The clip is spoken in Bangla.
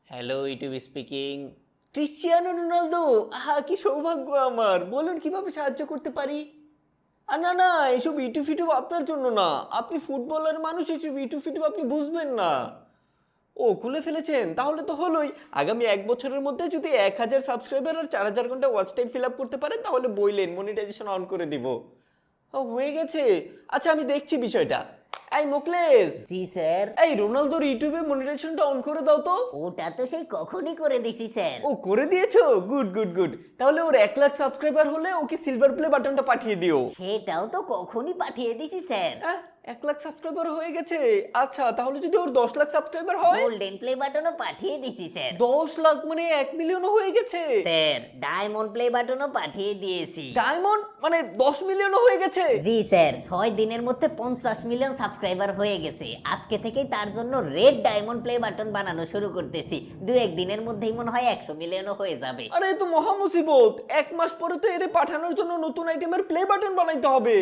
Hello YouTube speaking. Cristiano Ronaldo, আহা কি সৌভাগ্য আমার, বলুন কিভাবে সাহায্য করতে পারি। আর না না, এসব ইউটিউব ফিউটিউব আপনার জন্য না, আপনি ফুটবলার মানুষ, এসব ইউটিউব ফিউটিউব আপনি বুঝবেন না। ও খুলে ফেলেছেন, তাহলে তো হলোই। আগামী 1 বছরের মধ্যে যদি 1000 সাবস্ক্রাইবার আর 4000 ঘন্টা ওয়াচ টাইম ফিল আপ করতে পারেন তাহলে বইলেন মনিটাইজেশন অন করে দিব। ও হয়ে গেছে, আচ্ছা আমি দেখছি বিষয়টা। এই মোকলেস, জি স্যার। এই রোনালদোর ইউটিউবে মনিটাইজেশনটা অন করে দাও তো। ওটা তো সেই কখনই করে দিছি স্যার। ও করে দিয়েছো, গুড গুড গুড। তাহলে ওর 1 লাখ সাবস্ক্রাইবার হলে ওকে সিলভার প্লে বাটনটা পাঠিয়ে দিও। সেটাও তো কখনই পাঠিয়ে দিছি স্যার। 1 লাখ সাবস্ক্রাইবার হয়ে গেছে, আচ্ছা তাহলে যদি ওর 10 লাখ সাবস্ক্রাইবার হয়। গোল্ডেন প্লে বাটনও পাঠিয়ে দিছি স্যার। 10 লাখ মানে 1 মিলিয়নও হয়ে গেছে। স্যার ডায়মন্ড প্লে বাটনও পাঠিয়ে দিয়েছি। ডায়মন্ড মানে 10 মিলিয়নও হয়ে গেছে। জি স্যার, 6 দিনের মধ্যে 50 মিলিয়ন সাবস্ক্রাইবার হয়ে গেছে। আজকে থেকেই তার জন্য রেড ডায়মন্ড প্লে বাটন বানানো শুরু করতেছি। 2-1 দিনের মধ্যেই মনে হয় 100 মিলিয়নও হয়ে যাবে। আরে এ তো মহা মুসিবত, 1 মাস পরে তো এরে পাঠানোর জন্য নতুন আইটেমের প্লে বাটন বানাইতে হবে।